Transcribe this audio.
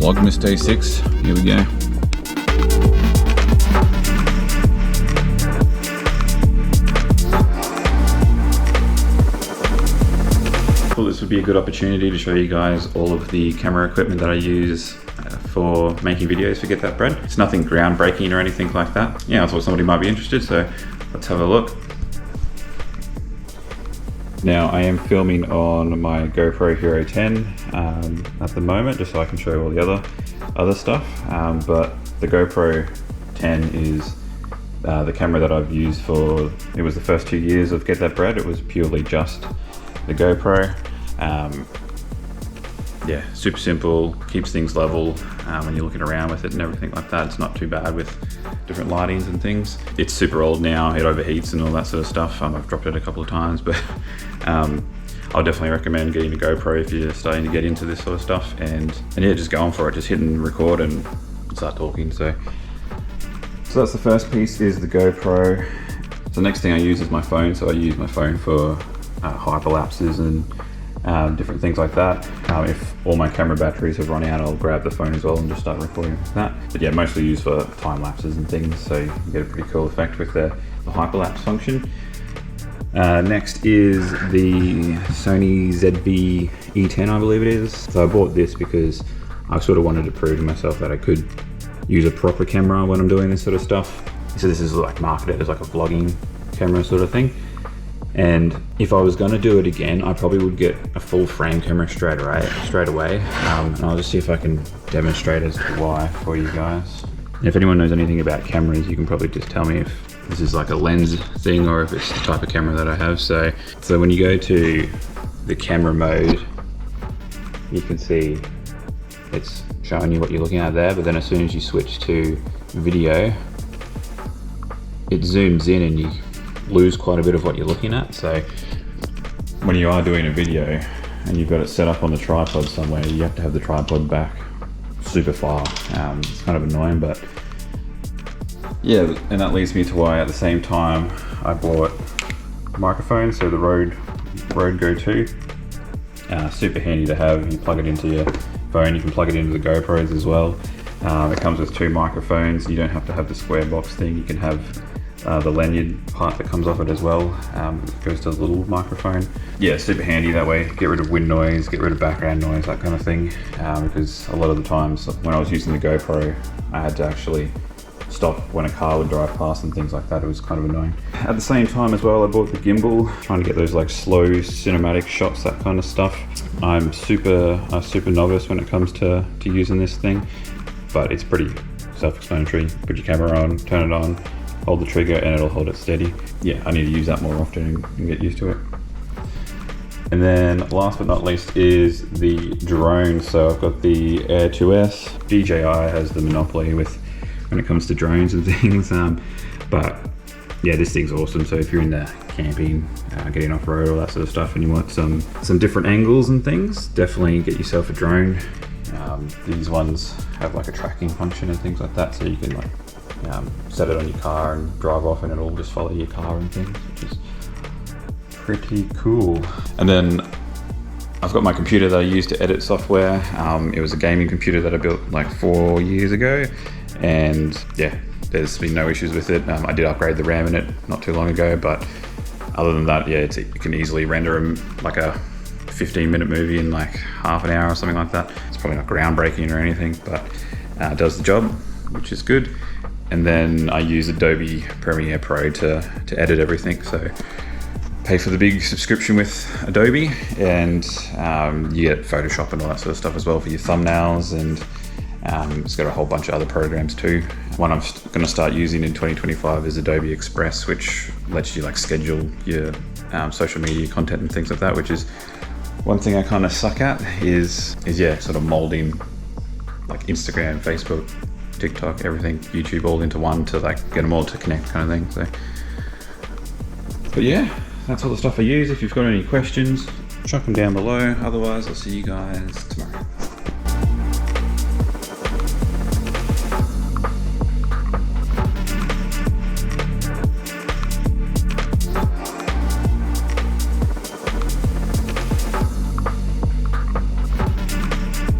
Vlogmas Day 6, here we go. Well, this would be a good opportunity to show you guys all of the camera equipment that I use for making videos for Get That Bread. It's nothing groundbreaking or anything like that. Yeah, I thought somebody might be interested, so let's have a look. Now I am filming on my GoPro Hero 10 at the moment, just so I can show you all the other stuff. But the GoPro 10 is the camera that I've used for, it was the first 2 years of Get That Bread. It was purely just the GoPro. Yeah, super simple, keeps things level when you're looking around with it and everything like that. It's not too bad with different lightings and things. It's super old now, it overheats and all that sort of stuff. I've dropped it a couple of times, but I'll definitely recommend getting a GoPro if you're starting to get into this sort of stuff. And yeah, just going for it, just hit and record and start talking. So that's the first piece, is the GoPro. So the next thing I use is my phone. So I use my phone for hyperlapses and different things like that. If all my camera batteries have run out, I'll grab the phone as well and just start recording with that. But yeah, mostly used for time lapses and things, so you can get a pretty cool effect with the hyperlapse function. Next is the Sony ZV-E10, I believe it is. So I bought this because I sort of wanted to prove to myself that I could use a proper camera when I'm doing this sort of stuff. So this is like marketed as like a vlogging camera sort of thing. And if I was gonna do it again, I probably would get a full frame camera straight away. And I'll just see if I can demonstrate as to why for you guys. And if anyone knows anything about cameras, you can probably just tell me if this is like a lens thing or if it's the type of camera that I have. So when you go to the camera mode, you can see it's showing you what you're looking at there, but then as soon as you switch to video, it zooms in and you lose quite a bit of what you're looking at. So when you are doing a video and you've got it set up on the tripod somewhere, you have to have the tripod back super far. It's kind of annoying, but yeah, and that leads me to why at the same time I bought a microphone. So the Rode Go 2, super handy to have. You plug it into your phone, you can plug it into the GoPros as well. It comes with 2 microphones. You don't have to have the square box thing. You can have the lanyard part that comes off it as well. It goes to the little microphone. Yeah, super handy that way. Get rid of wind noise, get rid of background noise, that kind of thing. Because a lot of the times when I was using the GoPro, I had to actually stop when a car would drive past and things like that. It was kind of annoying. At the same time as well, I bought the gimbal, trying to get those like slow cinematic shots, that kind of stuff. I'm super novice when it comes to using this thing, but it's pretty self-explanatory. Put your camera on, turn it on, hold the trigger and it'll hold it steady. Yeah, I need to use that more often and get used to it. And then last but not least is the drone. So I've got the Air 2S. DJI has the monopoly when it comes to drones and things. But yeah, this thing's awesome. So if you're into camping, getting off-road, all that sort of stuff, and you want some different angles and things, definitely get yourself a drone. These ones have like a tracking function and things like that, so you can like set it on your car and drive off and it'll just follow your car and things, which is pretty cool. And then I've got my computer that I use to edit software. It was a gaming computer that I built like 4 years ago, and yeah, there's been no issues with it. I did upgrade the RAM in it not too long ago, but other than that, yeah, you can easily render like a 15-minute movie in like half an hour or something like that. It's probably not groundbreaking or anything, but it does the job, which is good. And then I use Adobe Premiere Pro to edit everything. So pay for the big subscription with Adobe, and you get Photoshop and all that sort of stuff as well for your thumbnails, and it's got a whole bunch of other programs too. One I'm going to start using in 2025 is Adobe Express, which lets you like schedule your social media content and things like that, which is one thing I kind of suck at is yeah, sort of molding like Instagram, Facebook, TikTok, everything, YouTube all into one to like get them all to connect kind of thing. So, but yeah, that's all the stuff I use. If you've got any questions, chuck them down below. Otherwise, I'll see you guys tomorrow.